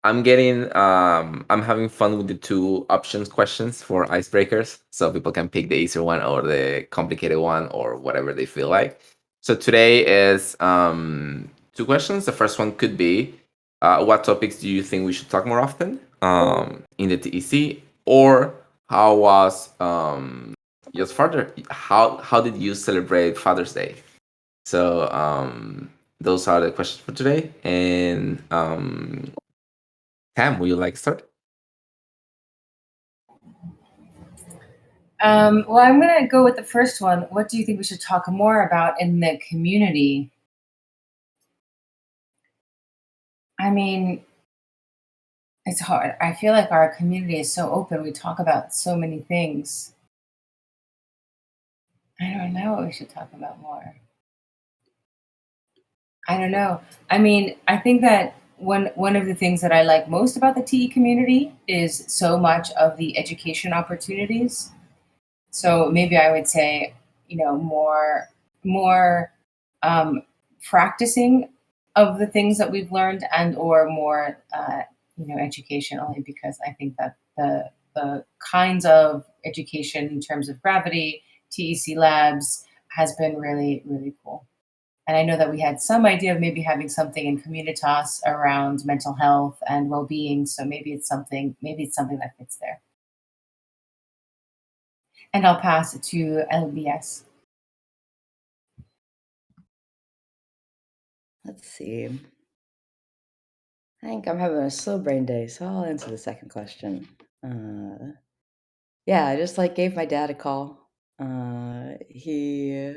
I'm having fun with the two options questions for icebreakers, so people can pick the easier one or the complicated one or whatever they feel like. So today is two questions. The first one could be, what topics do you think we should talk more often in the TEC, or how was your father? How did you celebrate Father's Day? So those are the questions for today, and Tam, would you like to start? Well, I'm going to go with the first one. What do you think we should talk more about in the community? I mean, it's hard. I feel like our community is so open. We talk about so many things. I don't know what we should talk about more. I don't know. I mean, I think that one of the things that I like most about the TE community is so much of the education opportunities. So maybe I would say, more um, practicing of the things that we've learned, and or more education, only because I think that the kinds of education in terms of gravity, TEC labs has been really, really cool. And I know that we had some idea of maybe having something in Communitas around mental health and well-being. So maybe it's something that fits there. And I'll pass it to LBS. Let's see. I think I'm having a slow brain day, so I'll answer the second question. Yeah, I just like gave my dad a call. He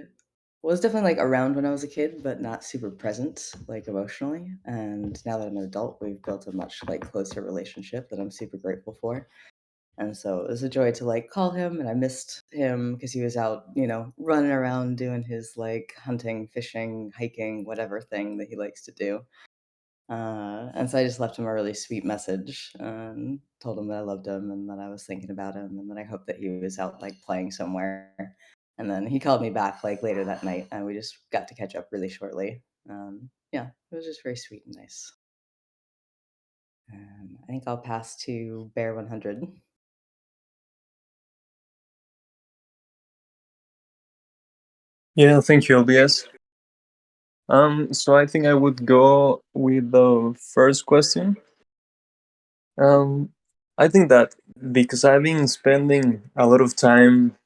was definitely like around when I was a kid, but not super present, like emotionally. And now that I'm an adult, we've built a much like closer relationship that I'm super grateful for. And so it was a joy to like call him, and I missed him because he was out, running around doing his like hunting, fishing, hiking, whatever thing that he likes to do. And so I just left him a really sweet message and told him that I loved him and that I was thinking about him and that I hoped that he was out like playing somewhere. And then he called me back like later that night and we just got to catch up really shortly. Yeah, it was just very sweet and nice. I think I'll pass to Bear 100. Yeah, thank you, LBS. So I think I would go with the first question. I think that because I've been spending a lot of time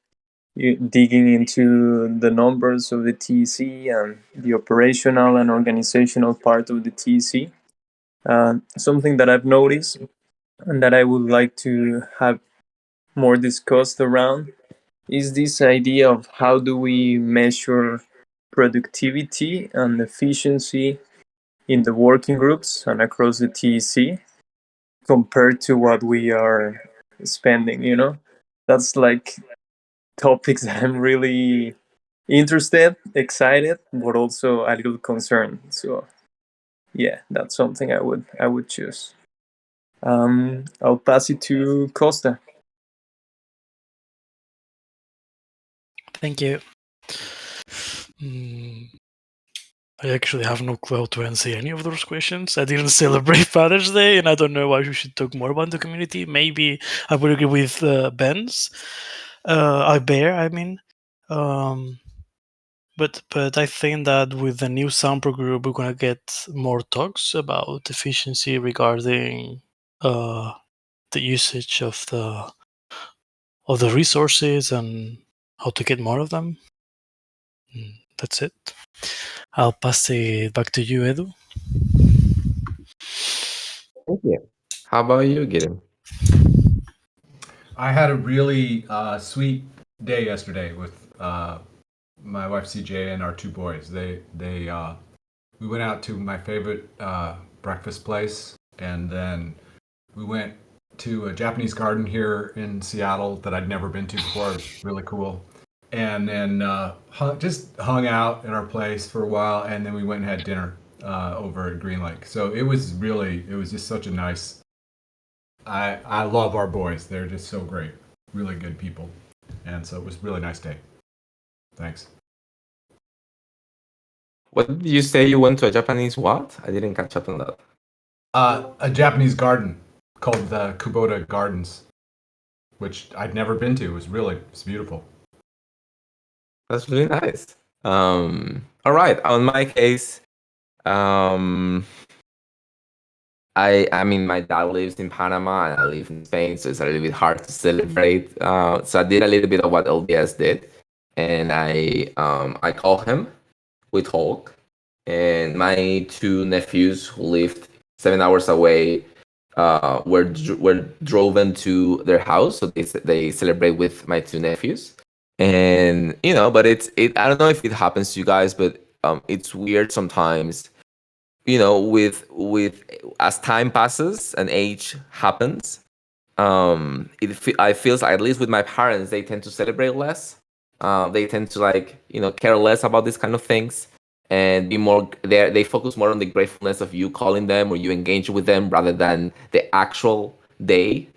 digging into the numbers of the TEC and the operational and organizational part of the TEC, something that I've noticed and that I would like to have more discussed around is this idea of how do we measure productivity and efficiency in the working groups and across the TEC compared to what we are spending, That's like topics that I'm really interested, excited, but also a little concerned. So yeah, that's something I would choose. I'll pass it to Costa. Thank you. I actually have no clue how to answer any of those questions. I didn't celebrate Father's Day, and I don't know why we should talk more about the community. Maybe I would agree with Ben's. I mean. But I think that with the new sample group, we're gonna get more talks about efficiency regarding the usage of the resources and how to get more of them. That's it. I'll pass it back to you, Edu. Thank you. How about you, Gideon? I had a really sweet day yesterday with my wife CJ and our two boys. We went out to my favorite breakfast place, and then we went to a Japanese garden here in Seattle that I'd never been to before. It was really cool. And then just hung out at our place for a while, and then we went and had dinner over at Green Lake. So it was just such a nice. I love our boys. They're just so great, really good people, and so it was a really nice day. Thanks. What did you say? You went to a Japanese what? I didn't catch up on that. A Japanese garden called the Kubota Gardens, which I'd never been to. It's beautiful. That's really nice. All right. On my case, I mean, my dad lives in Panama and I live in Spain, so it's a little bit hard to celebrate. So I did a little bit of what LDS did, and I call him, we talk, and my two nephews who lived 7 hours away were driven to their house, so they celebrate with my two nephews, and but I don't know if it happens to you guys, but it's weird sometimes, with as time passes and age happens, I feels, at least with my parents, they tend to celebrate less. They tend to, like, care less about these kind of things, and be more they focus more on the gratefulness of you calling them or you engage with them rather than the actual day.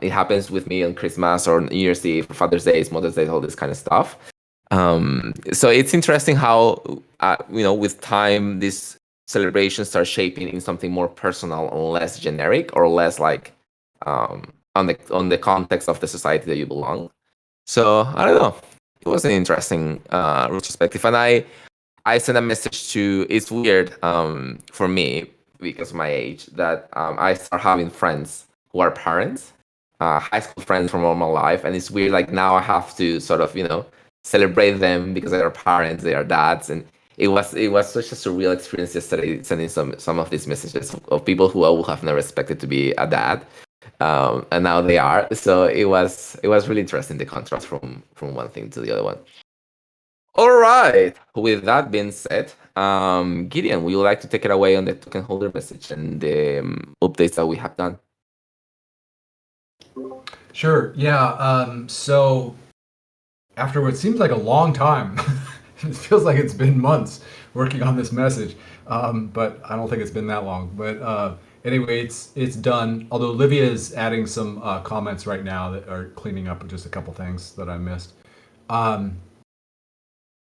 It happens with me on Christmas or New Year's Eve, Father's Day, Mother's Day, all this kind of stuff. So it's interesting how with time these celebrations start shaping in something more personal and less generic, or less like on the context of the society that you belong. So I don't know. It was an interesting retrospective, and I sent a message to. It's weird for me because of my age that I start having friends who are parents, high school friends from all my life, and it's weird. Like, now I have to sort of celebrate them because they are parents, they are dads, and it was such a surreal experience yesterday, sending some of these messages of people who I would have never expected to be a dad, and now they are. So it was really interesting, the contrast from one thing to the other one. All right. With that being said, Gideon, would you like to take it away on the token holder message and the updates that we have done? Sure. Yeah. So after what seems like a long time, it feels like it's been months working on this message, but I don't think it's been that long. But anyway, it's done. Although Olivia is adding some comments right now that are cleaning up just a couple things that I missed.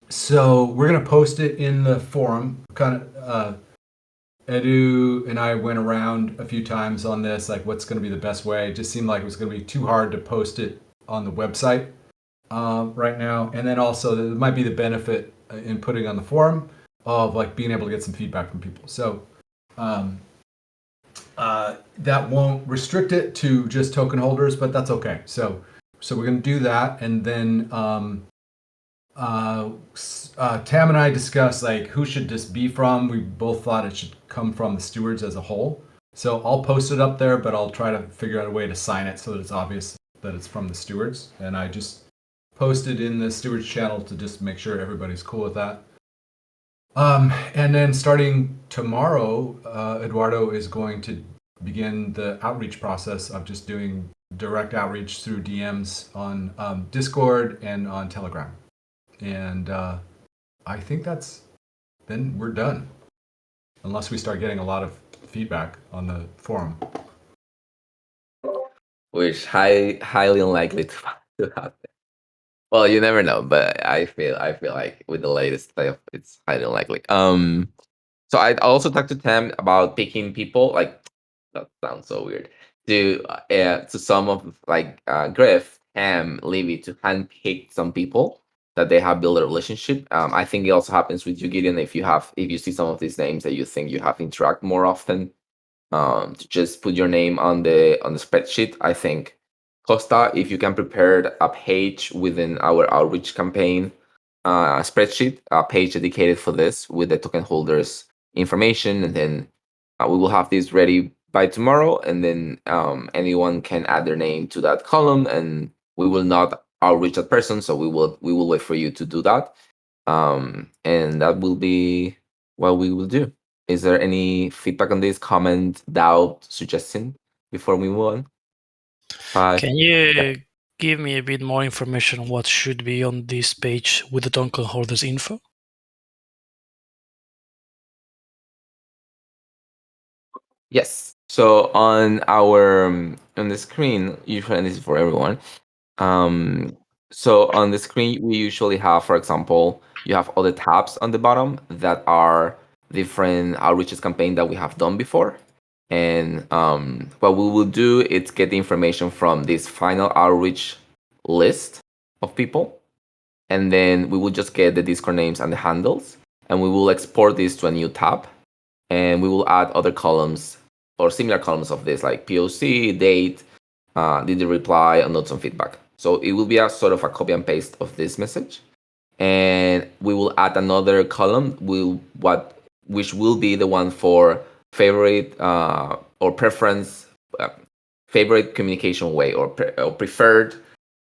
So we're gonna post it in the forum. Kind of, Edu and I went around a few times on this, like what's gonna be the best way. It just seemed like it was gonna be too hard to post it on the website right now. And then also there might be the benefit in putting on the forum of like being able to get some feedback from people. So that won't restrict it to just token holders, but that's okay. So we're gonna do that, and then Tam and I discussed like who should this be from. We both thought it should come from the stewards as a whole. So I'll post it up there, but I'll try to figure out a way to sign it so that it's obvious that it's from the stewards. And I just posted in the stewards channel to just make sure everybody's cool with that. And then starting tomorrow, Eduardo is going to begin the outreach process of just doing direct outreach through DMs on Discord and on Telegram. And I think then we're done, unless we start getting a lot of feedback on the forum. Which highly unlikely to happen. Well, you never know, but I feel like with the latest stuff, it's highly unlikely. So I also talked to Tam about picking people. Like, that sounds so weird. To some of, like, Griff, Tam, Livy, to handpick some people that they have built a relationship. I think it also happens with you, Gideon, if you see some of these names that you think you have interact more often, to just put your name on the spreadsheet. I think, Costa, if you can prepare a page within our outreach campaign spreadsheet, a page dedicated for this with the token holders information, and then we will have this ready by tomorrow, and then anyone can add their name to that column, and we will not outreach that person, so we will wait for you to do that, and that will be what we will do. Is there any feedback on this, comment, doubt, suggestion before we move on? Can you give me a bit more information on what should be on this page with the token holders info? Yes. So on the screen, usually, and this is for everyone. So on the screen, we usually have, for example, you have all the tabs on the bottom that are different outreaches campaign that we have done before. And what we will do is get the information from this final outreach list of people, and then we will just get the Discord names and the handles, and we will export this to a new tab, and we will add other columns or similar columns of this, like POC, date, did they reply, and notes and feedback. So it will be a sort of a copy and paste of this message, and we will add another column, which will be the one for favorite or preference, favorite communication way, or preferred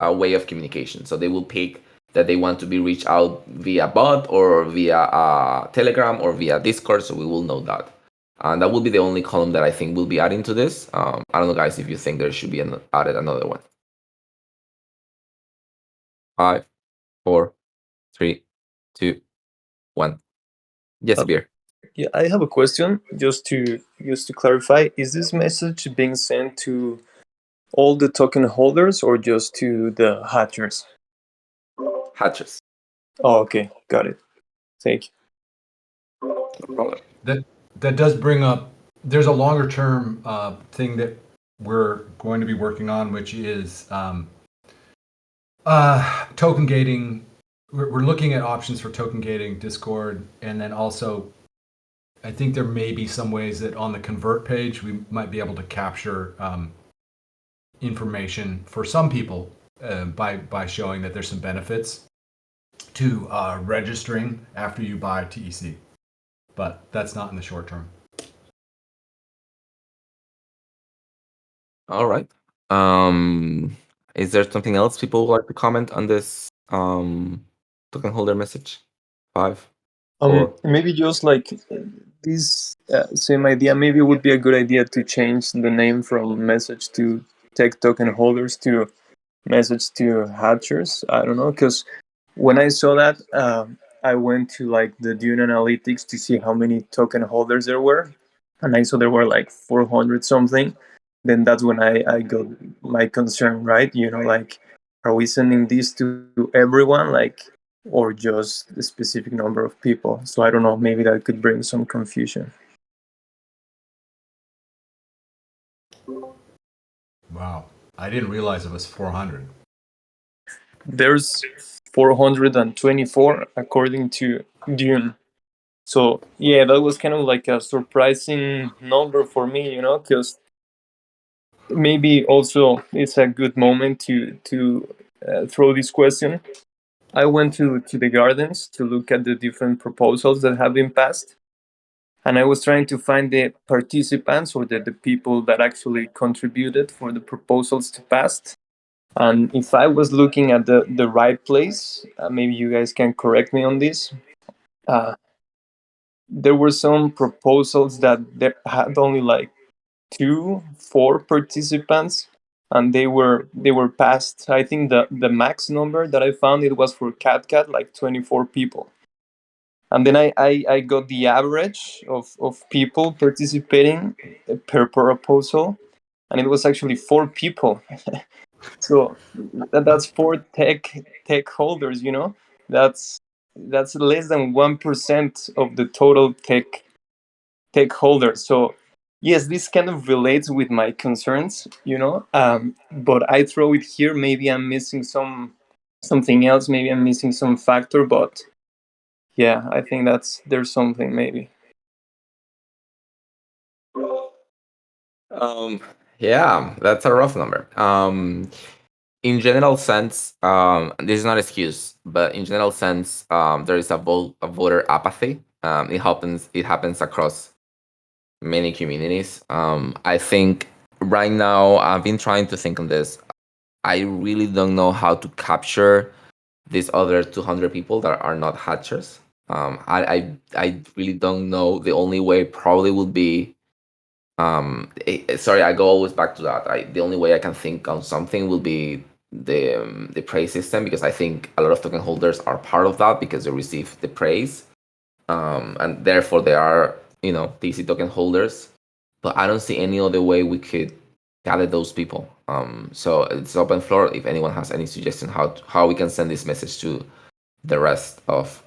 way of communication. So they will pick that they want to be reached out via bot or via Telegram or via Discord. So we will know that. And that will be the only column that I think will be adding to this. I don't know, guys, if you think there should be added another one. 5, 4, 3, 2, 1. Yes, Beer. Yeah, I have a question just to clarify. Is this message being sent to all the token holders or just to the hatchers? Hatches. Oh, okay, got it. Thank you. No problem. That does bring up. There's a longer term thing that we're going to be working on, which is token gating. We're looking at options for token gating Discord, and then also, I think there may be some ways that on the convert page we might be able to capture information for some people by showing that there's some benefits to registering after you buy TEC, but that's not in the short term. All right. Is there something else people would like to comment on this token holder message? 5, 4. Maybe just like this same idea. Maybe it would be a good idea to change the name from message to tech token holders to message to hatchers. I don't know, because when I saw that, I went to like the Dune Analytics to see how many token holders there were, and I saw there were like 400 something. Then that's when I got my concern, right? Like, are we sending this to everyone, like, or just a specific number of people? So I don't know, maybe that could bring some confusion. Wow, I didn't realize it was 400. There's 424 according to Dune. So yeah, that was kind of like a surprising number for me, because maybe also it's a good moment to throw this question. I went to the gardens to look at the different proposals that have been passed, and I was trying to find the participants or the people that actually contributed for the proposals to pass. And if I was looking at the right place, maybe you guys can correct me on this. There were some proposals that had only like 2-4 participants, and they were passed. I think the max number that I found, it was for CatCat, like 24 people. And then I got the average of people participating per proposal, and it was actually 4 people. So that's 4 tech holders. That's less than 1% of the total tech holders. So yes, this kind of relates with my concerns, but I throw it here. Maybe I'm missing something else. Maybe I'm missing some factor, but yeah, I think there's something maybe. Yeah, that's a rough number. In general sense, this is not an excuse, but in general sense, there is a voter apathy. It happens across many communities. I think right now I've been trying to think on this. I really don't know how to capture these other 200 people that are not hatchers. I really don't know. The only way probably would be sorry, I go always back to that. The only way I can think on something will be the praise system, because I think a lot of token holders are part of that because they receive the praise, and therefore they are TC token holders. But I don't see any other way we could gather those people. So it's open floor. If anyone has any suggestion how we can send this message to the rest of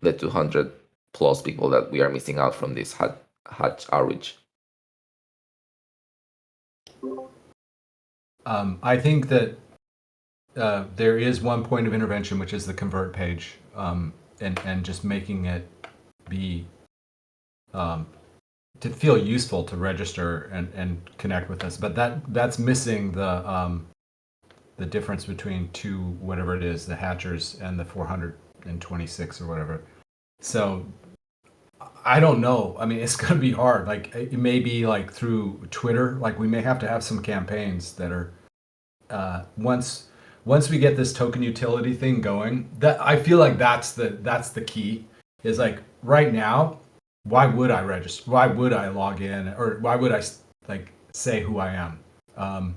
the 200 plus people that we are missing out from this hatch outreach. I think that there is one point of intervention, which is the convert page, and just making it be to feel useful to register and connect with us. But that's missing the difference between two, whatever it is, the hatchers and the 426 or whatever. So I don't know. I mean, it's going to be hard. Like it may be like through Twitter. Like we may have to have some campaigns that are once we get this token utility thing going. That I feel like that's the key. Is like right now, why would I register? Why would I log in? Or why would I like say who I am?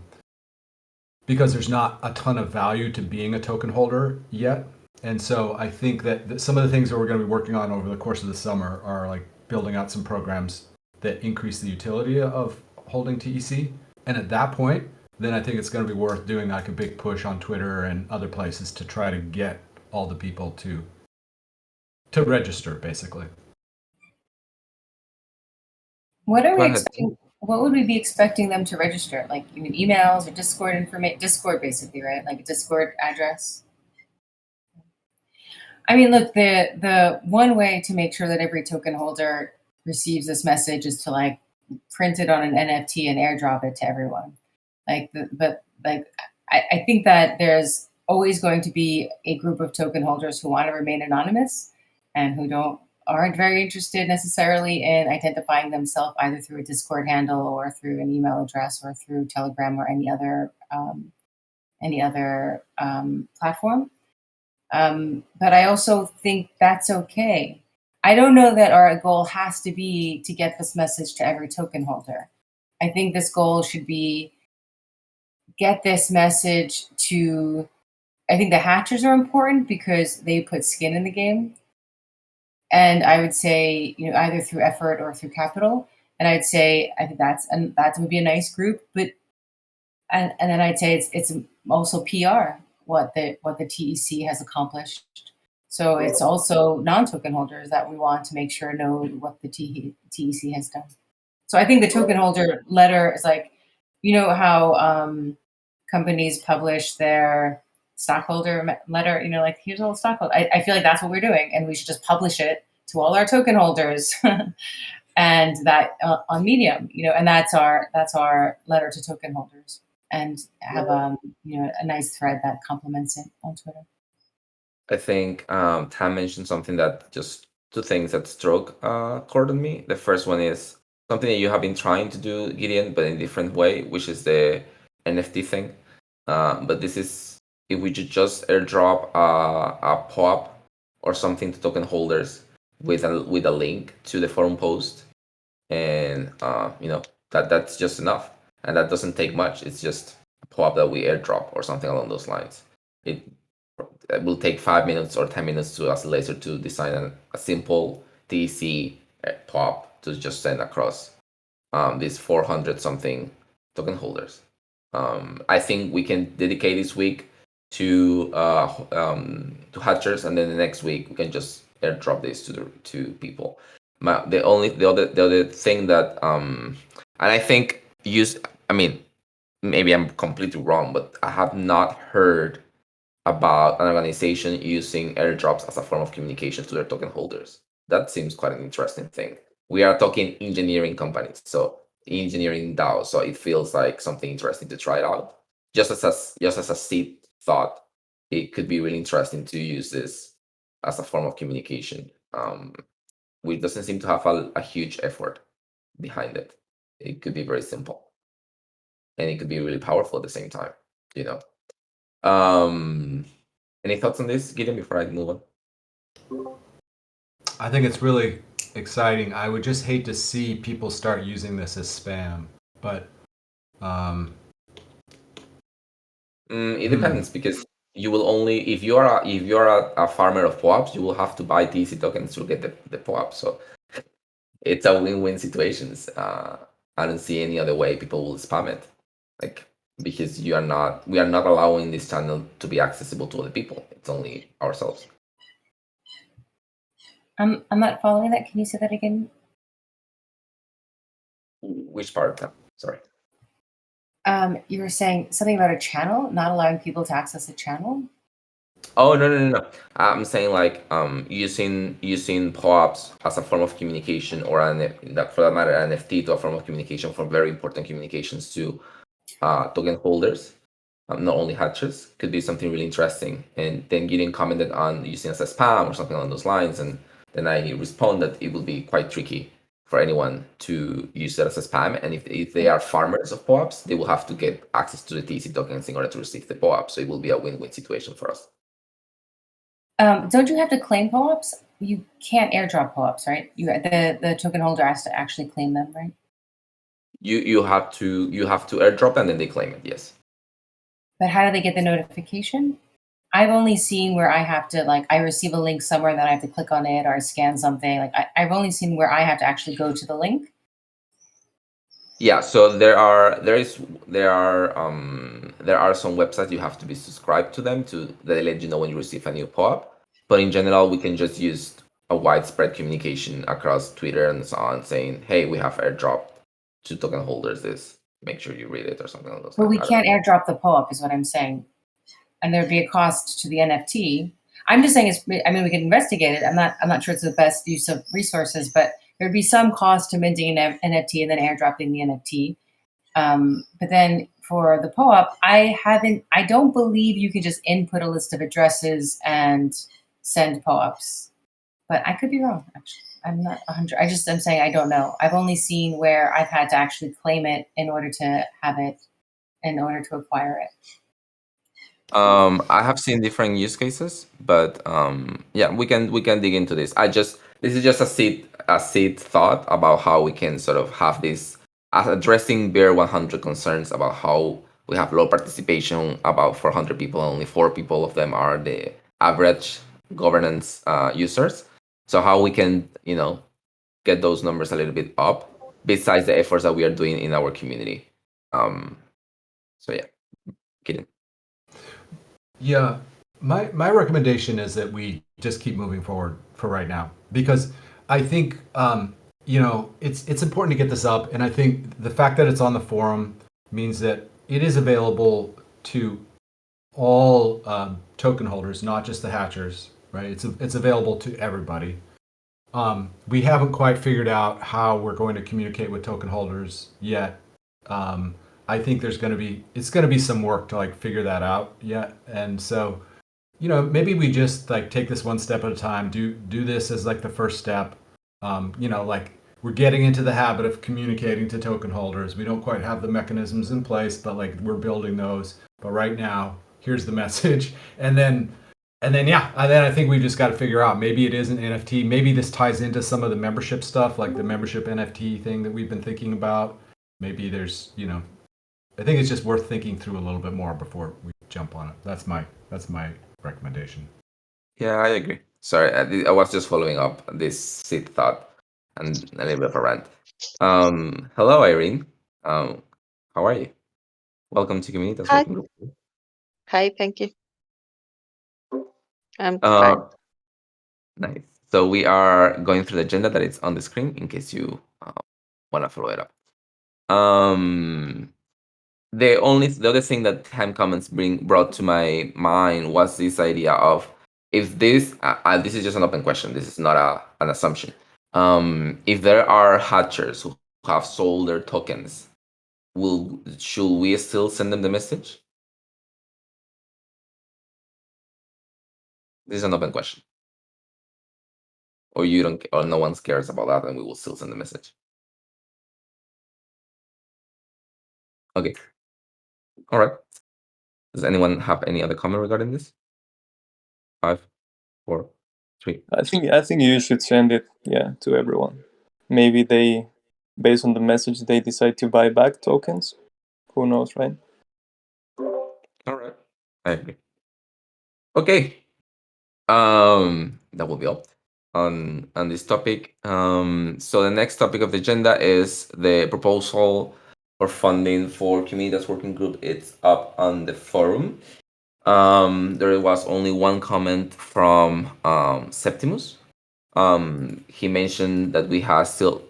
Because there's not a ton of value to being a token holder yet. And so I think that some of the things that we're going to be working on over the course of the summer are like building out some programs that increase the utility of holding TEC. And at that point, then I think it's going to be worth doing like a big push on Twitter and other places to try to get all the people to register, basically. What are Go we ahead. expecting? What would we be expecting them to register? Like you mean emails or Discord information? Discord, basically, right? Like a Discord address. I mean, look, the one way to make sure that every token holder receives this message is to like print it on an NFT and airdrop it to everyone. I think that there's always going to be a group of token holders who want to remain anonymous and who aren't very interested necessarily in identifying themselves either through a Discord handle or through an email address or through Telegram or any other platform. But I also think that's okay. I don't know that our goal has to be to get this message to every token holder. I think this goal should be get this message to, I think the hatchers are important because they put skin in the game. And I would say, either through effort or through capital. And I'd say, I think that would be a nice group. But and then I'd say it's also PR what the TEC has accomplished. So it's also non-token holders that we want to make sure know what the TEC has done. So I think the token holder letter is like, how companies publish their stockholder letter, like here's all the stockholder. I feel like that's what we're doing, and we should just publish it to all our token holders, and that on Medium, and that's our letter to token holders, and have a nice thread that complements it on Twitter. I think Tam mentioned something that just two things that struck chord on me. The first one is something that you have been trying to do, Gideon, but in a different way, which is the NFT thing. But this is if we should just airdrop a pop or something to token holders with a link to the forum post, and that's just enough, and that doesn't take much. It's just a pop that we airdrop or something along those lines. It will take 5 minutes or 10 minutes to us later to design a simple TC pop to just send across these 400 something token holders. I think we can dedicate this week to hatchers, and then the next week we can just airdrop this to people. The other thing that and I think maybe I'm completely wrong, but I have not heard about an organization using airdrops as a form of communication to their token holders. That seems quite an interesting thing. We are talking engineering companies, so engineering DAO, so it feels like something interesting to try it out. Just as a seed thought, it could be really interesting to use this as a form of communication, which doesn't seem to have a huge effort behind it. It could be very simple, and it could be really powerful at the same time. Any thoughts on this, Gideon, before I move on? I think it's really exciting. I would just hate to see people start using this as spam, but it depends, because you will only, if you're a farmer of POAPs, you will have to buy TC tokens to get the POAP. So it's a win-win situation. I don't see any other way people will spam it, because we are not allowing this channel to be accessible to other people. It's only ourselves. I'm not following that. Can you say that again? Which part? Sorry. You were saying something about a channel, not allowing people to access a channel. Oh, no. I'm saying like using POAPs as a form of communication, or that for that matter, an NFT to a form of communication for very important communications to token holders, not only hatchers, could be something really interesting. And then getting commented on using as a spam or something along those lines, and then I respond that it will be quite tricky for anyone to use that as a spam. And if they are farmers of POAPs, they will have to get access to the TEC tokens in order to receive the POAP. So it will be a win-win situation for us. Don't you have to claim POAPs? You can't airdrop POAPs, right? The token holder has to actually claim them, right? You have to airdrop and then they claim it. Yes. But how do they get the notification? I've only seen where I have to, like, I receive a link somewhere, then I have to click on it or I scan something. Like, I've only seen where I have to actually go to the link. Yeah, so there are some websites you have to be subscribed to them to they let you know when you receive a new pop-up. But in general, we can just use a widespread communication across Twitter and so on, saying, "Hey, we have airdropped to token holders this. Make sure you read it," or something like those. But we can't airdrop the POAP, is what I'm saying, and there'd be a cost to the NFT. I'm just saying we can investigate it. I'm not sure it's the best use of resources, but there'd be some cost to minting an NFT and then airdropping the NFT. But then for the POAP, I don't believe you can just input a list of addresses and send POAPs. But I could be wrong, actually. I'm not 100. I'm saying I don't know. I've only seen where I've had to actually claim it in order to have it, in order to acquire it. I have seen different use cases, but yeah, we can dig into this. This is just a seed thought about how we can sort of have this as addressing bare 100 concerns about how we have low participation, about 400 people, only 4 people of them are the average governance users. So how we can get those numbers a little bit up, besides the efforts that we are doing in our community. So yeah, kidding. Yeah, my recommendation is that we just keep moving forward for right now, because I think it's important to get this up, and I think the fact that it's on the forum means that it is available to all token holders, not just the hatchers, right? It's available to everybody. We haven't quite figured out how we're going to communicate with token holders yet. I think it's going to be some work to like figure that out yet. And so, maybe we just like take this one step at a time, do this as like the first step. Like we're getting into the habit of communicating to token holders. We don't quite have the mechanisms in place, but like we're building those. But right now, here's the message. And then I think we've just got to figure out, maybe it is an NFT. Maybe this ties into some of the membership stuff, like the membership NFT thing that we've been thinking about. Maybe there's, I think it's just worth thinking through a little bit more before we jump on it. That's my recommendation. Yeah, I agree. Sorry, I was just following up this seed thought and a little bit of a rant. Hello, Irene. How are you? Welcome to Communitas Hi. Working Group. Hi, thank you. I'm fine. Nice. So we are going through the agenda that is on the screen in case you want to follow it up. The other thing that time comments brought to my mind was this idea of, if this is just an open question, this is not an assumption. If there are hatchers who have sold their tokens, should we still send them the message? This is an open question. Or no one cares about that, and we will still send the message. Okay. All right. Does anyone have any other comment regarding this? 5, 4, 3. I think you should send it, to everyone. Maybe they, based on the message, they decide to buy back tokens. Who knows, right? All right. I agree. Okay. That will be all on this topic. So the next topic of the agenda is the proposal for funding for Communitas Working Group. It's up on the forum. There was only one comment from Septimus. He mentioned that we have still,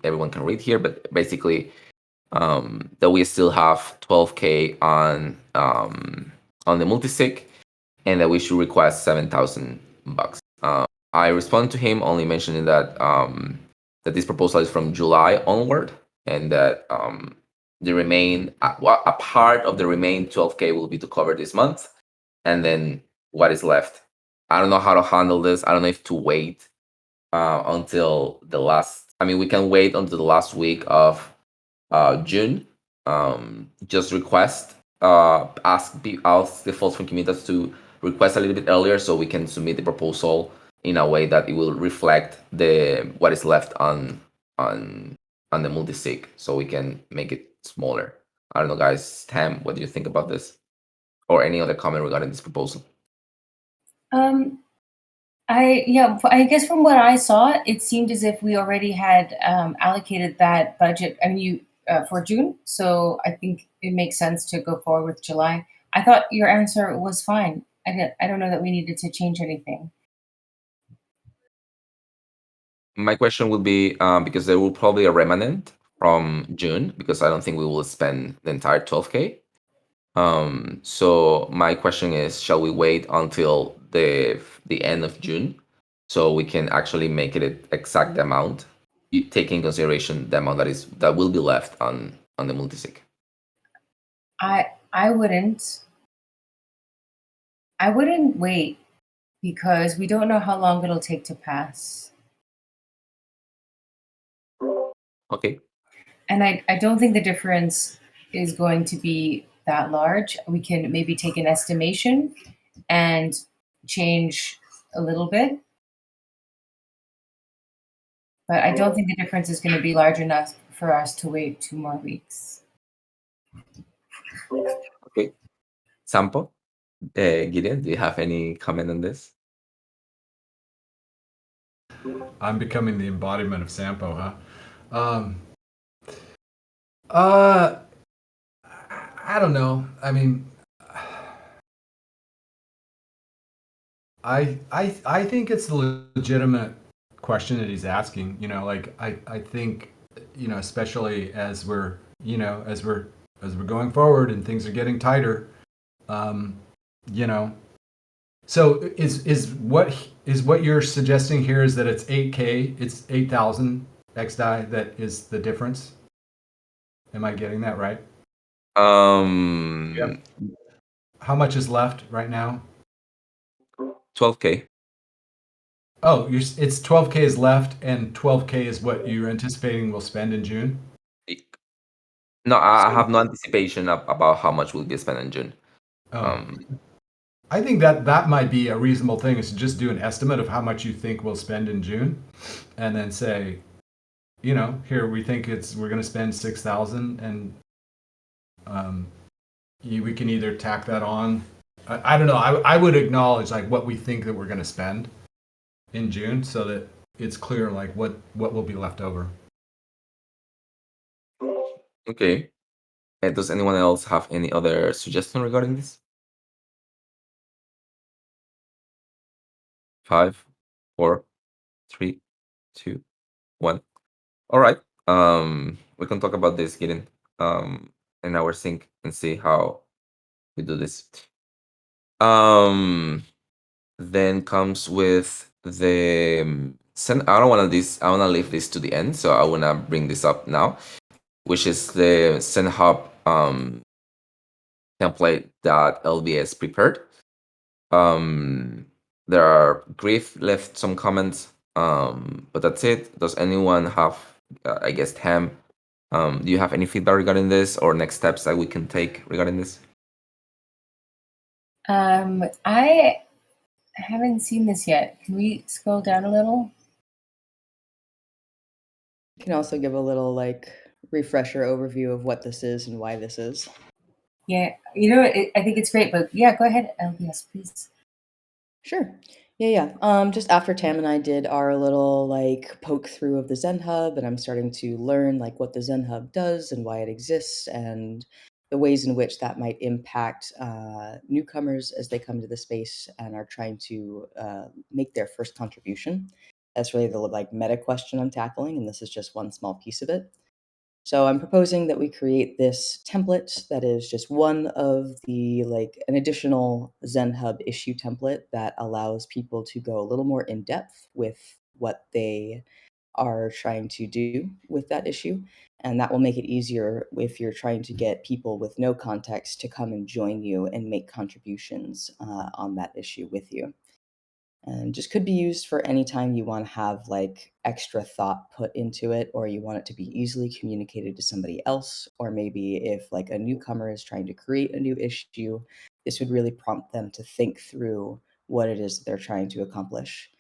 everyone can read here, but basically that we still have 12K on the multisig, and that we should request $7,000. I responded to him only mentioning that that this proposal is from July onward, and that the a part of the remaining 12K will be to cover this month, and then what is left. I don't know how to handle this. I don't know if to wait until the last. I mean, we can wait until the last week of June. Just request, ask the folks from Communitas to request a little bit earlier so we can submit the proposal in a way that it will reflect what is left on the multisig, so we can make it smaller. I don't know, guys. Tam, what do you think about this, or any other comment regarding this proposal? I guess from what I saw, it seemed as if we already had allocated that budget. I mean, for June, so I think it makes sense to go forward with July. I thought your answer was fine. I don't know that we needed to change anything. My question would be because there will probably a remnant from June, because I don't think we will spend the entire 12K. So my question is, shall we wait until the end of June so we can actually make it an exact amount, taking consideration the amount that will be left on the multisig? I wouldn't wait, because we don't know how long it'll take to pass. Okay. And I don't think the difference is going to be that large. We can maybe take an estimation and change a little bit. But I don't think the difference is going to be large enough for us to wait 2 more weeks. Okay. Sampo, Gideon, do you have any comment on this? I'm becoming the embodiment of Sampo, huh? I don't know. I mean, I think it's a legitimate question that he's asking. You know, like I think, you know, especially as we're going forward and things are getting tighter, you know. So is what you're suggesting here is that it's 8K, it's 8,000 XDAI that is the difference? Am I getting that right? Yep. How much is left right now? 12K. Oh, it's 12K is left, and 12K is what you're anticipating we'll spend in June? No, I have no anticipation about how much will be spent in June. Oh. I think that might be a reasonable thing, is to just do an estimate of how much you think we'll spend in June, and then say, you know, here we think we're going to spend 6,000, and we can either tack that on. I don't know. I would acknowledge like what we think that we're going to spend in June, so that it's clear like what will be left over. Okay. Does anyone else have any other suggestion regarding this? 5, 4, 3, 2, 1. All right. We can talk about this, Gideon, in our sync and see how we do this. Then comes with the I don't want to leave this to the end, so I want to bring this up now, which is the ZenHub template that LBS prepared. There are Griff left some comments, but that's it. Does anyone have, I guess, Tam, do you have any feedback regarding this, or next steps that we can take regarding this? I haven't seen this yet. Can we scroll down a little? You can also give a little like refresher overview of what this is and why this is. Yeah, you know, I think it's great, but yeah, go ahead, LBS, please. Sure. Yeah. Just after Tam and I did our little like poke through of the ZenHub, and I'm starting to learn like what the ZenHub does and why it exists, and the ways in which that might impact newcomers as they come to the space and are trying to make their first contribution. That's really the like meta question I'm tackling, and this is just one small piece of it. So I'm proposing that we create this template that is just one of the, like, an additional ZenHub issue template that allows people to go a little more in depth with what they are trying to do with that issue. And that will make it easier if you're trying to get people with no context to come and join you and make contributions on that issue with you. And just could be used for any time you want to have like extra thought put into it, or you want it to be easily communicated to somebody else, or maybe if like a newcomer is trying to create a new issue, this would really prompt them to think through what it is that they're trying to accomplish.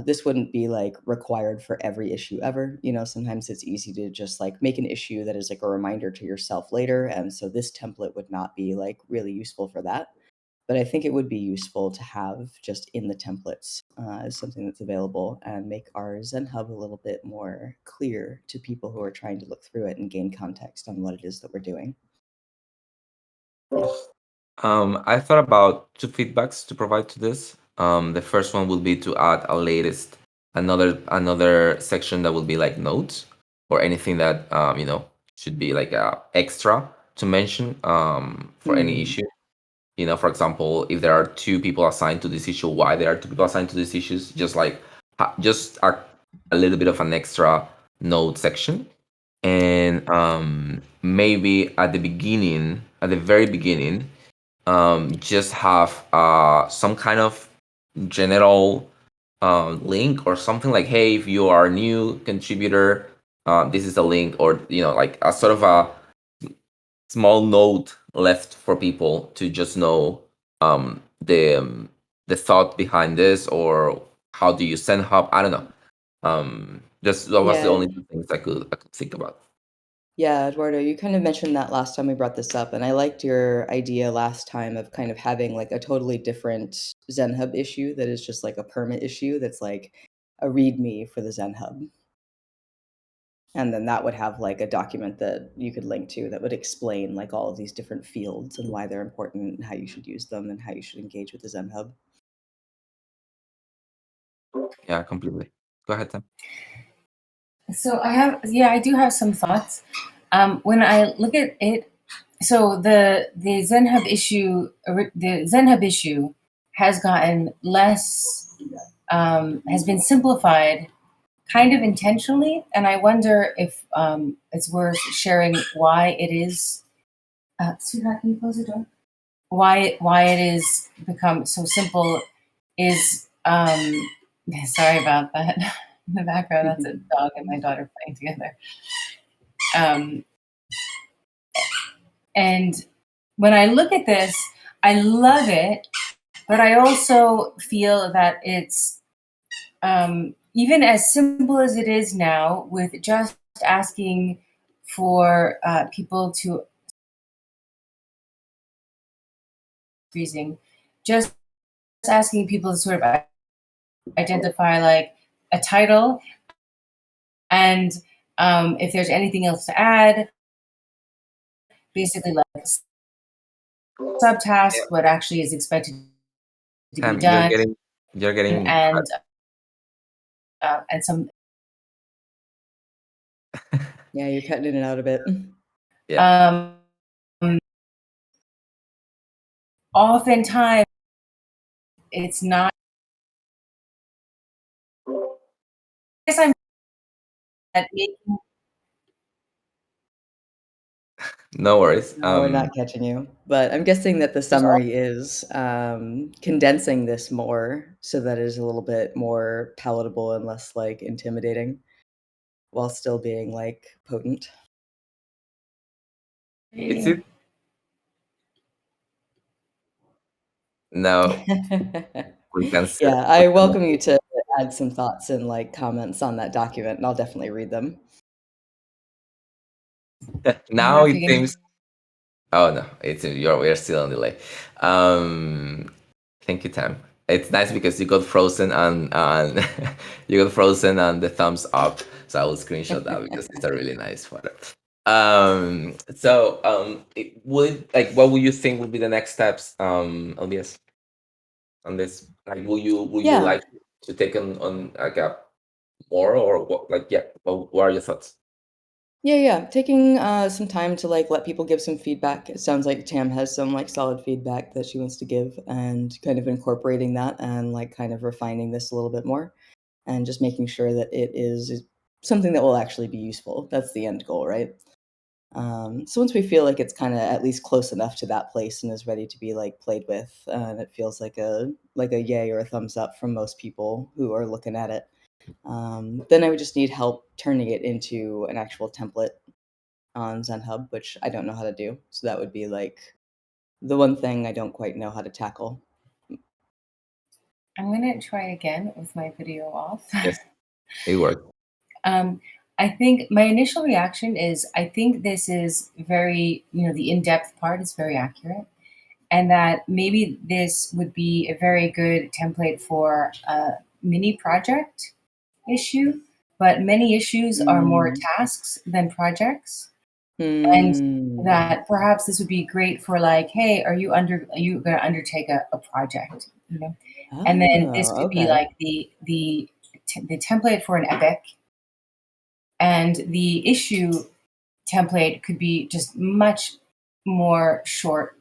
This wouldn't be like required for every issue ever. You know, sometimes it's easy to just like make an issue that is like a reminder to yourself later. And so this template would not be like really useful for that, but I think it would be useful to have just in the templates as something that's available and make our ZenHub a little bit more clear to people who are trying to look through it and gain context on what it is that we're doing. I thought about two feedbacks to provide to this. The first one will be to add a latest, another section that will be like notes or anything that should be like extra to mention for any issue. For example, if there are two people assigned to this issue, why there are two people assigned to these issues, just like just a little bit of an extra note section. And maybe at the very beginning, just have some kind of general link or something like, hey, if you are a new contributor, this is a link, or like a sort of a small note left for people to just know the thought behind this, or how do you send hub. I don't know. Just that was the Yeah, only two things I could think about. yeah, Eduardo, you kind of mentioned that last time we brought this up, and I liked your idea last time of kind of having like a totally different ZenHub issue that is just like a permit issue that's like a README for the ZenHub. And then that would have like a document that you could link to that would explain like all of these different fields and why they're important and how you should use them and how you should engage with the ZenHub. Yeah, completely. Go ahead, Tim. So I do have some thoughts. When I look at it, so the ZenHub issue has gotten less, has been simplified kind of intentionally, and I wonder if it's worth sharing why it is. Sweetheart, can you close the door? Why it is become so simple is sorry about that. In the background, that's a dog and my daughter playing together. And when I look at this, I love it, but I also feel that it's even as simple as it is now, with just asking for people to just asking people to sort of identify like a title, and if there's anything else to add, basically like subtask, what actually is expected to be done, you're getting and some. Yeah, you're cutting in and out a bit. Yeah. Oftentimes, it's not. I guess I'm at making. No worries. No, we're not catching you. But I'm guessing that the summary is condensing this more so that it is a little bit more palatable and less like intimidating while still being like potent. It's it. No, we can see. Yeah, I welcome you to add some thoughts and like comments on that document, and I'll definitely read them. Now it seems. Oh no, we're still on delay. Thank you, Tam. It's nice because you got frozen and you got frozen and the thumbs up. So I will screenshot that because it's a really nice photo. What would you think would be the next steps, LBS, on this? Like, will you Yeah. like to take on like a more, or what? Like, yeah. What are your thoughts? Yeah. Taking some time to like let people give some feedback. It sounds like Tam has some like solid feedback that she wants to give, and kind of incorporating that and like kind of refining this a little bit more, and just making sure that it is something that will actually be useful. That's the end goal, right? So once we feel like it's kind of at least close enough to that place and is ready to be like played with, and it feels like a yay or a thumbs up from most people who are looking at it, then I would just need help turning it into an actual template on ZenHub, which I don't know how to do. So that would be like the one thing I don't quite know how to tackle. I'm going to try again with my video off. Yes, it worked. I think my initial reaction is I think this is very, the in-depth part is very accurate, and that maybe this would be a very good template for a mini project issue, but many issues are more Mm. tasks than projects. And Hmm. that perhaps this would be great for like, hey, are you going to undertake a project, And then this Oh, could be okay. like the template for an epic, and the issue template could be just much more short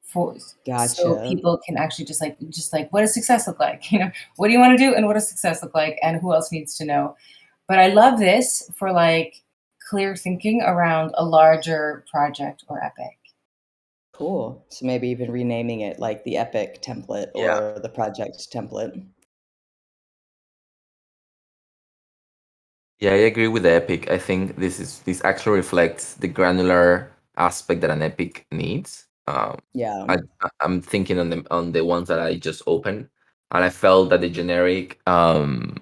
for so Gotcha. people can actually just like what does success look like? What do you want to do and what does success look like and who else needs to know? But I love this for like clear thinking around a larger project or epic. Cool. So maybe even renaming it like the Epic template Yeah. or the project template. Yeah, I agree with the epic. I think this actually reflects the granular aspect that an epic needs. Yeah. I'm thinking on the ones that I just opened, and I felt that the generic one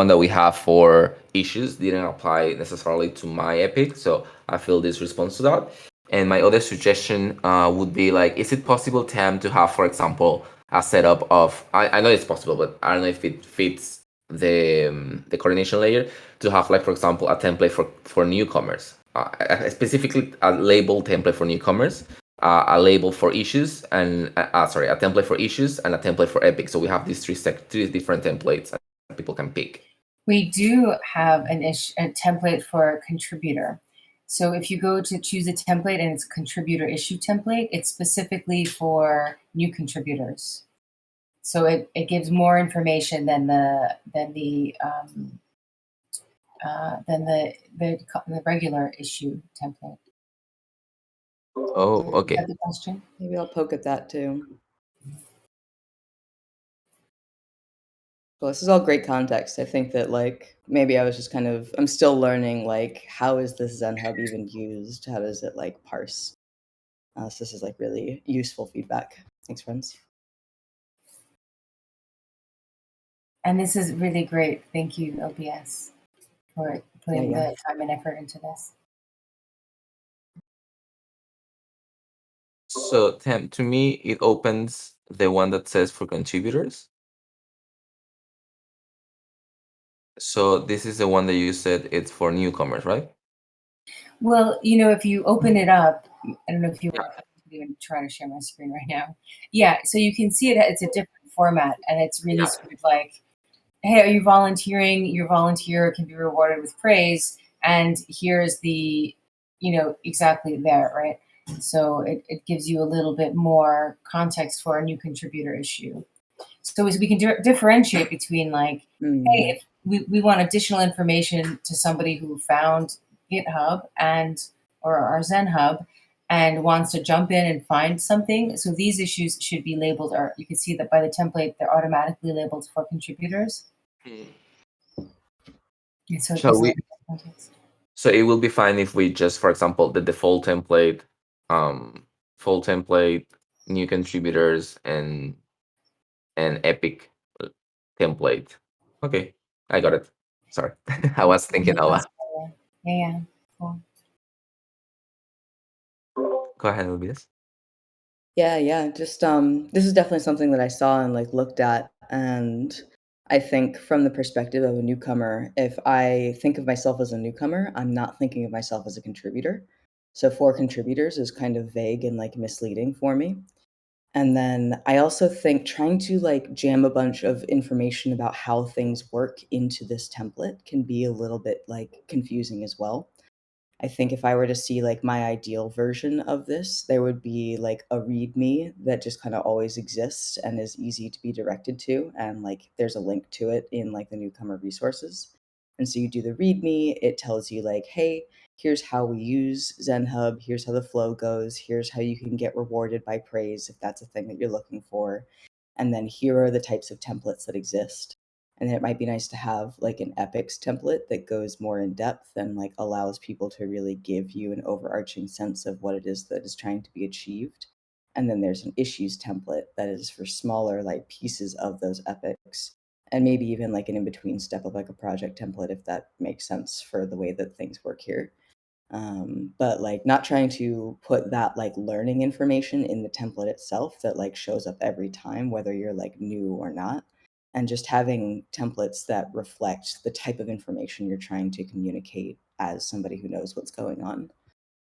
that we have for issues didn't apply necessarily to my epic, so I feel this response to that. And my other suggestion would be like, is it possible, Tam, to have, for example, a setup of I know it's possible, but I don't know if it fits the coordination layer to have like, for example, a template for newcomers, specifically a label template for newcomers, a label for issues, and sorry, a template for issues and a template for epic. So we have these three different templates that people can pick. We do have a template for contributor. So if you go to choose a template and it's contributor issue template, it's specifically for new contributors. So it gives more information than the regular issue template. Oh, Is okay. that the question? Maybe I'll poke at that too. Well, this is all great context. I think that like maybe I was just I'm still learning like how is this ZenHub even used? How does it like parse? So this is like really useful feedback. Thanks, friends. And this is really great. Thank you, LBS, for putting Yeah. the time and effort into this. So, Tam, to me, it opens the one that says for contributors. So this is the one that you said it's for newcomers, right? Well, if you open it up, I don't know if you want to even try to share my screen right now. Yeah, so you can see it's a different format, and it's really sort of like, hey, are you volunteering? Your volunteer can be rewarded with praise, and here's the, exactly there, right? So it gives you a little bit more context for a new contributor issue. So as we can differentiate between like, hey, if we want additional information to somebody who found GitHub or our ZenHub and wants to jump in and find something. So these issues should be labeled, or you can see that by the template, they're automatically labeled for contributors. And so it Shall gives a we? little bit of context. So it will be fine if we just, for example, the default template, full template, new contributors, and epic template. Okay, I got it. Sorry, I was thinking a lot. Yeah, cool. Go ahead, Luis. Yeah. Just this is definitely something that I saw and like looked at, and I think from the perspective of a newcomer, if I think of myself as a newcomer, I'm not thinking of myself as a contributor. So for contributors is kind of vague and like misleading for me. And then I also think trying to like jam a bunch of information about how things work into this template can be a little bit like confusing as well. I think if I were to see like my ideal version of this, there would be like a README that just kind of always exists and is easy to be directed to. And like there's a link to it in like the newcomer resources. And so you do the README, it tells you like, hey, here's how we use ZenHub, here's how the flow goes, here's how you can get rewarded by praise if that's a thing that you're looking for. And then here are the types of templates that exist. And then it might be nice to have like an epics template that goes more in depth and like allows people to really give you an overarching sense of what it is that is trying to be achieved. And then there's an issues template that is for smaller like pieces of those epics, and maybe even like an in-between step of like a project template if that makes sense for the way that things work here. But like not trying to put that like learning information in the template itself that like shows up every time whether you're like new or not, and just having templates that reflect the type of information you're trying to communicate as somebody who knows what's going on,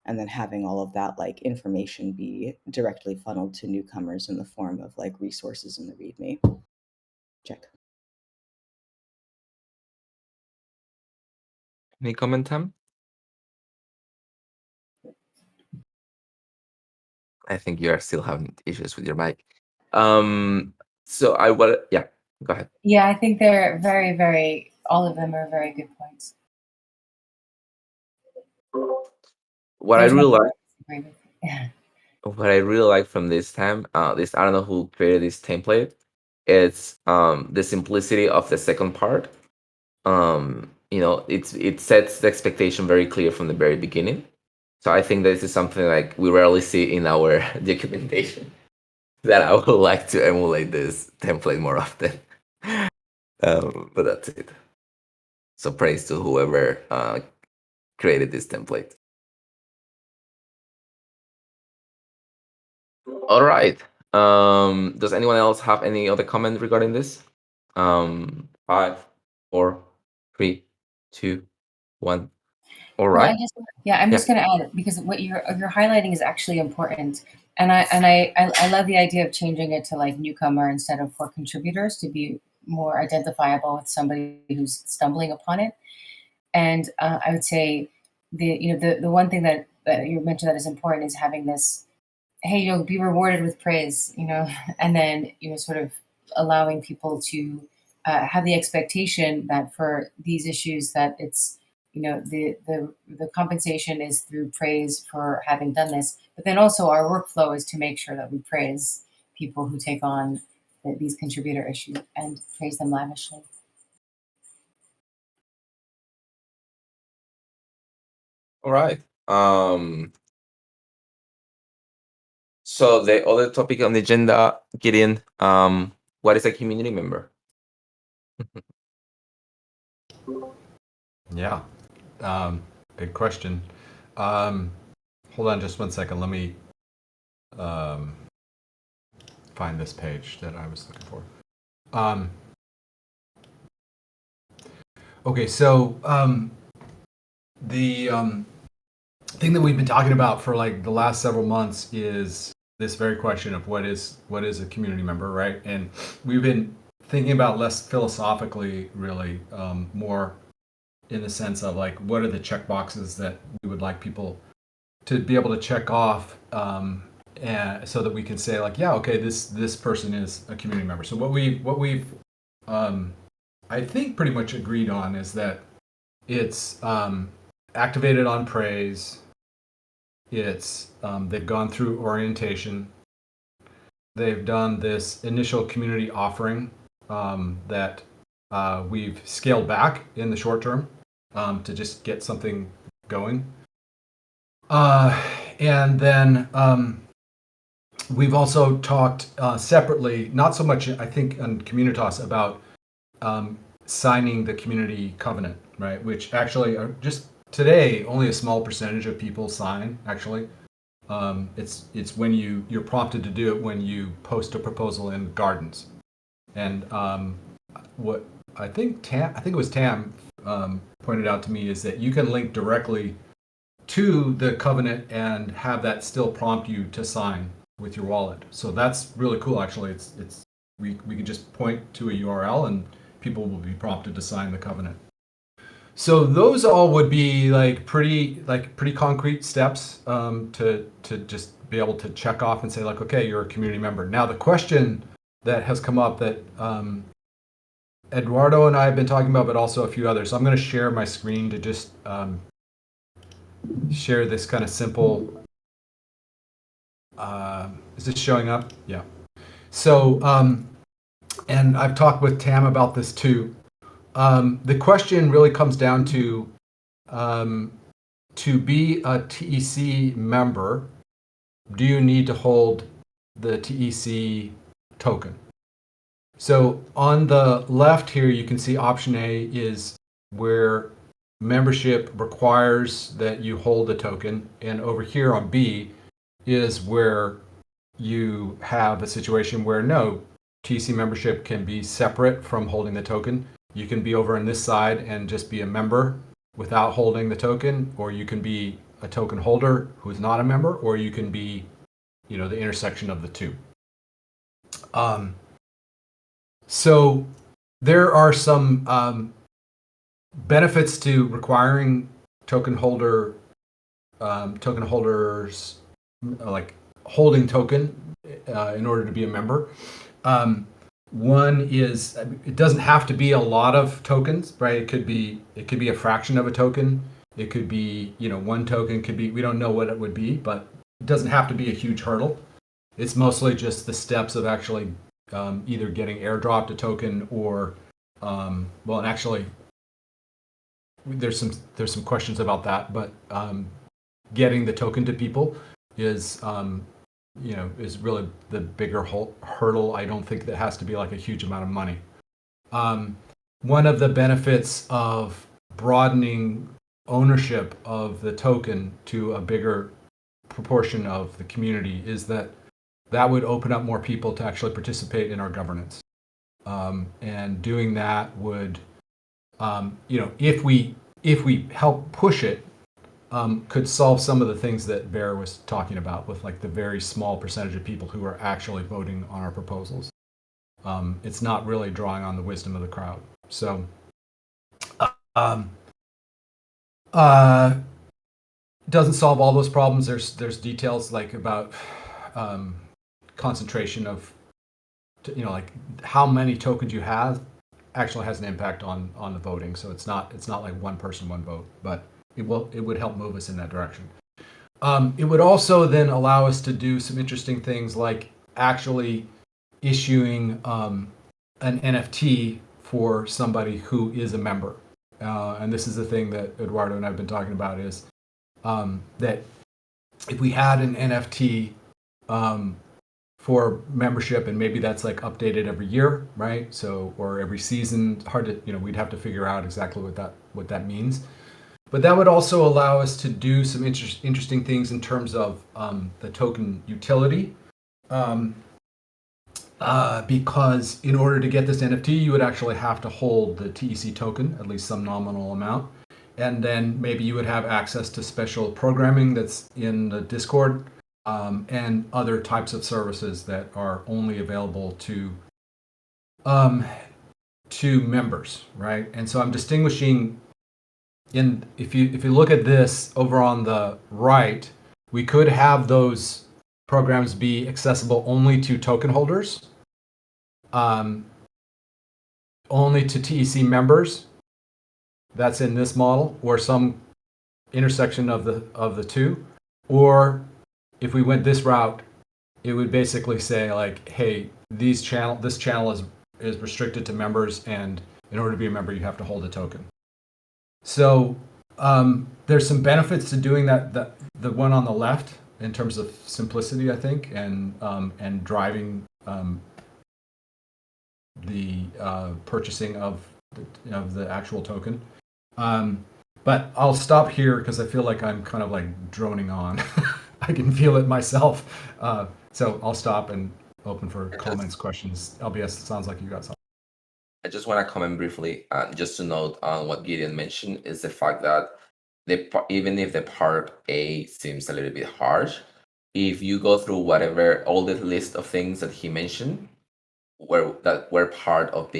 and then having all of that like information be directly funneled to newcomers in the form of like resources in the README. Check. Any comment, Tam? I think you are still having issues with your mic. So I will, yeah, go ahead. Yeah, I think they're very, very, all of them are very good points. What I There's really nothing like, I disagree with. Yeah. what I really like from this time, this, I don't know who created this template. It's the simplicity of the second part. It sets the expectation very clear from the very beginning. So I think this is something like we rarely see in our documentation, that I would like to emulate this template more often. But that's it. So praise to whoever created this template. All right. Does anyone else have any other comment regarding this? 5, 4, 3, 2, 1. All Well, right. I'm Yeah. just going to add because what you're highlighting is actually important, and I love the idea of changing it to like newcomer instead of for contributors to be more identifiable with somebody who's stumbling upon it. And I would say the one thing that you mentioned that is important is having this, hey, you'll be rewarded with praise, and then sort of allowing people to have the expectation that for these issues that it's the compensation is through praise for having done this, but then also our workflow is to make sure that we praise people who take on these contributor issues and praise them lavishly. All right. So the other topic on the agenda, Gideon, what is a community member? Yeah, good question. Hold on just one second. Let me find this page that I was looking for. Okay, so the thing that we've been talking about for like the last several months is this very question of what is a community member, right? And we've been thinking about less philosophically, really, more in the sense of like what are the check boxes that we would like people to be able to check off, and so that we can say like, yeah, okay, this person is a community member. So what we've I think pretty much agreed on is that it's activated on praise. It's they've gone through orientation. They've done this initial community offering that we've scaled back in the short term to just get something going. And then we've also talked separately, not so much I think on Communitas, about signing the community covenant, right? Which actually are just today only a small percentage of people sign. Actually, it's when you're prompted to do it when you post a proposal in Gardens, and what I think it was Tam pointed out to me is that you can link directly to the covenant and have that still prompt you to sign with your wallet. So that's really cool. Actually, we can just point to a URL and people will be prompted to sign the covenant. So those all would be pretty concrete steps to just be able to check off and say like, okay, you're a community member. Now the question that has come up that Eduardo and I have been talking about, but also a few others. So I'm going to share my screen to just share this kind of simple. Is this showing up? Yeah. So and I've talked with Tam about this too. The question really comes down to be a TEC member, do you need to hold the TEC token? So on the left here, you can see option A is where membership requires that you hold the token. And over here on B is where you have a situation where no, TEC membership can be separate from holding the token. You can be over on this side and just be a member without holding the token, or you can be a token holder who is not a member, or you can be, the intersection of the two. So there are some benefits to requiring token holders like holding token in order to be a member. One is it doesn't have to be a lot of tokens, right? It could be a fraction of a token. It could be, one token could be, we don't know what it would be, but it doesn't have to be a huge hurdle. It's mostly just the steps of actually either getting airdropped a token or, and actually there's some questions about that, but getting the token to people is is really the bigger hurdle. I don't think that has to be like a huge amount of money. One of the benefits of broadening ownership of the token to a bigger proportion of the community is that would open up more people to actually participate in our governance. And doing that would, if we help push it, could solve some of the things that Bear was talking about with like the very small percentage of people who are actually voting on our proposals. It's not really drawing on the wisdom of the crowd. So doesn't solve all those problems. There's details like about concentration of, like how many tokens you have actually has an impact on the voting. So it's not like one person, one vote, but it would help move us in that direction. It would also then allow us to do some interesting things like actually issuing an NFT for somebody who is a member. And this is the thing that Eduardo and I have been talking about is that if we had an NFT for membership, and maybe that's like updated every year, right? So, or every season, hard to, we'd have to figure out exactly what that means. But that would also allow us to do some interesting things in terms of the token utility. Because in order to get this NFT, you would actually have to hold the TEC token, at least some nominal amount. And then maybe you would have access to special programming that's in the Discord and other types of services that are only available to members, right? And so I'm distinguishing if you look at this over on the right, we could have those programs be accessible only to token holders, only to TEC members. That's in this model, or some intersection of the two. Or if we went this route, it would basically say like, hey, this channel is restricted to members, and in order to be a member, you have to hold a token. So there's some benefits to doing that. The one on the left in terms of simplicity, I think, and driving the purchasing of the actual token. But I'll stop here because I feel like I'm kind of like droning on. I can feel it myself. So I'll stop and open for comments, questions. LBS, it sounds like you got something. I just want to comment briefly, just to note on what Gideon mentioned, is the fact that even if the part A seems a little bit harsh, if you go through whatever all the list of things that he mentioned, that were part of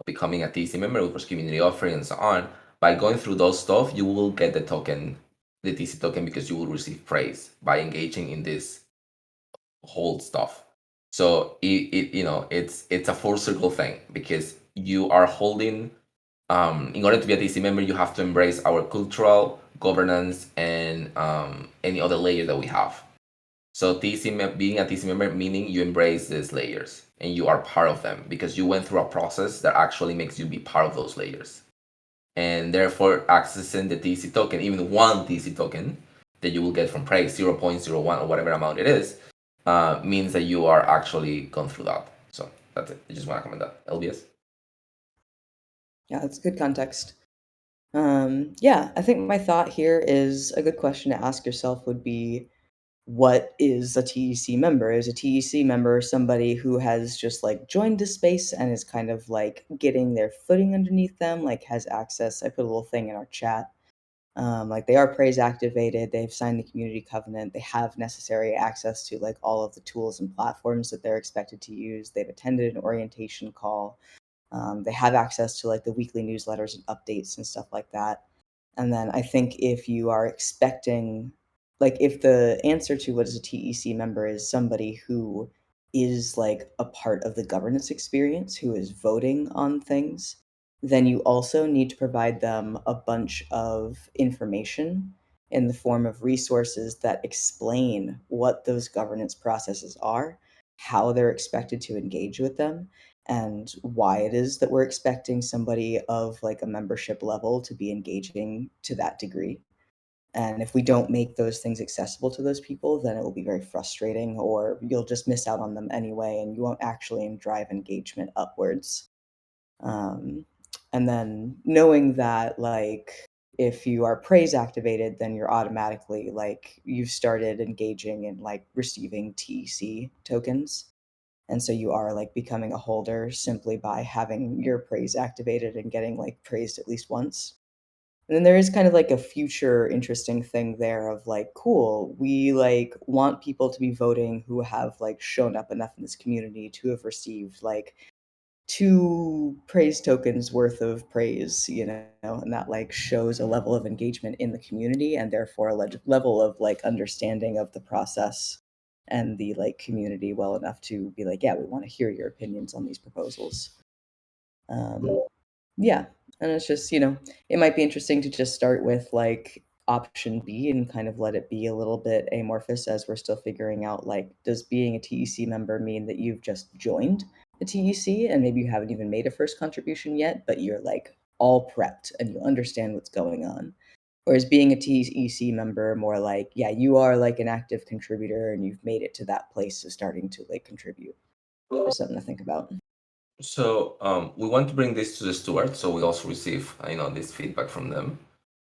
becoming a TC member, which was community offering and so on. By going through those stuff, you will get the token, the TC token, because you will receive praise by engaging in this whole stuff. So it's a full circle thing, because you are holding. In order to be a TC member, you have to embrace our cultural governance and any other layer that we have. So being a TC member, meaning you embrace these layers and you are part of them because you went through a process that actually makes you be part of those layers. And therefore, accessing the TC token, even one TC token that you will get from Praise, 0.01 or whatever amount it is, means that you are actually gone through that. So that's it. I just want to comment that. LBS? Yeah, that's good context. Yeah, I think my thought here is a good question to ask yourself would be, what is a TEC member? Is a TEC member somebody who has just like joined the space and is kind of like getting their footing underneath them, like has access? I put a little thing in our chat. Like they are praise activated, they've signed the community covenant, they have necessary access to like all of the tools and platforms that they're expected to use. They've attended an orientation call. They have access to like the weekly newsletters and updates and stuff like that. And then I think if you are expecting, like, if the answer to what is a TEC member is somebody who is like a part of the governance experience, who is voting on things, then you also need to provide them a bunch of information in the form of resources that explain what those governance processes are, how they're expected to engage with them, and why it is that we're expecting somebody of like a membership level to be engaging to that degree. And if we don't make those things accessible to those people, then it will be very frustrating, or you'll just miss out on them anyway, and you won't actually drive engagement upwards. Um, and then knowing that, like, if you are praise activated, then you're automatically like you've started engaging in like receiving TEC tokens. And so you are like becoming a holder simply by having your praise activated and getting like praised at least once. And then there is kind of like a future interesting thing there of like, cool, we like want people to be voting who have like shown up enough in this community to have received like 2 praise tokens worth of praise, and that like shows a level of engagement in the community and therefore a level of like understanding of the process and the like community well enough to be like, yeah, we want to hear your opinions on these proposals. Yeah, and it's just, it might be interesting to just start with like option B and kind of let it be a little bit amorphous as we're still figuring out like, does being a TEC member mean that you've just joined the TEC and maybe you haven't even made a first contribution yet, but you're like all prepped and you understand what's going on? Or is being a TEC member more like, yeah, you are like an active contributor and you've made it to that place of starting to like contribute? Just something to think about. So we want to bring this to the Steward, so we also receive this feedback from them.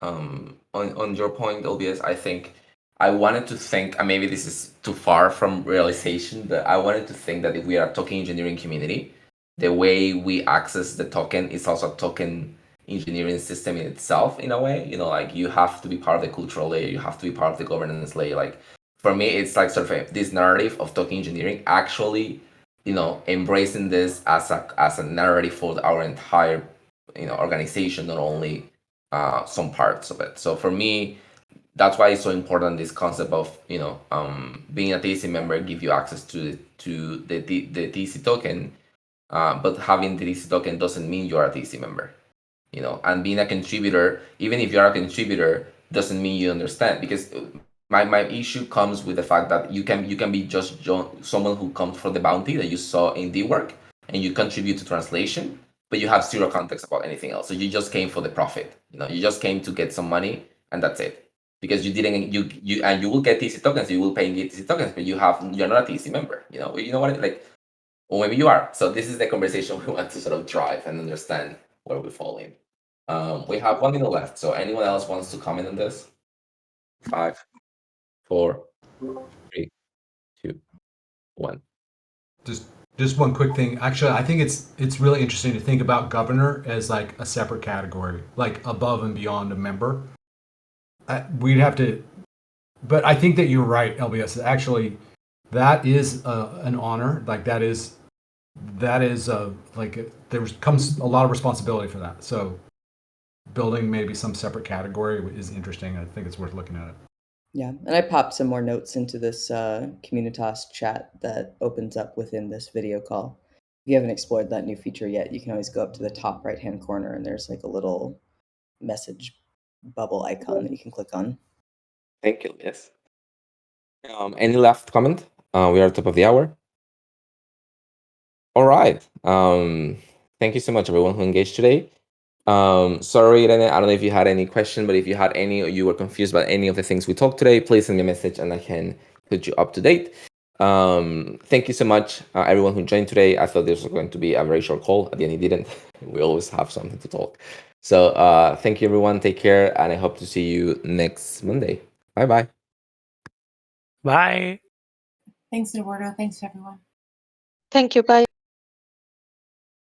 On your point, LBS, I think I wanted to think, and maybe this is too far from realization, but I wanted to think that if we are a token engineering community, the way we access the token is also a token engineering system in itself, in a way. Like you have to be part of the cultural layer, you have to be part of the governance layer. Like for me, it's like sort of this narrative of token engineering actually embracing this as a narrative for our entire organization, not only some parts of it. So for me, that's why it's so important, this concept of being a TC member give you access to the TC token, but having the TC token doesn't mean you're a TC member. And being a contributor, even if you're a contributor, doesn't mean you understand, because my issue comes with the fact that you can be just someone who comes from the bounty that you saw in the work and you contribute to translation, but you have zero context about anything else. So you just came for the profit. You just came to get some money and that's it. Because you didn't you will get TC tokens, you will pay in TC tokens, but you're not a TC member. You know what, like, or maybe you are. So this is the conversation we want to sort of drive and understand where we fall in. We have 1 minute left. So anyone else wants to comment on this? 5, 4, 3, 2, 1. Just one quick thing. Actually, I think it's really interesting to think about governor as like a separate category, like above and beyond a member. We'd have to but I think that you're right, LBS. Actually, that is an honor. Like that is like there comes a lot of responsibility for that. So building maybe some separate category is interesting. I think it's worth looking at it. Yeah, and I popped some more notes into this Communitas chat that opens up within this video call. If you haven't explored that new feature yet, you can always go up to the top right-hand corner and there's like a little message bubble icon that you can click on. Thank you. Yes. Any last comment? We are at the top of the hour. All right. Thank you so much, everyone who engaged today. Sorry, Irene, I don't know if you had any question, but if you had any or you were confused about any of the things we talked today, please send me a message and I can put you up to date. Thank you so much, everyone who joined today. I thought this was going to be a very short call. At the end, it didn't. We always have something to talk. So thank you, everyone. Take care, and I hope to see you next Monday. Bye-bye. Bye. Thanks, Eduardo. Thanks, everyone. Thank you. Bye.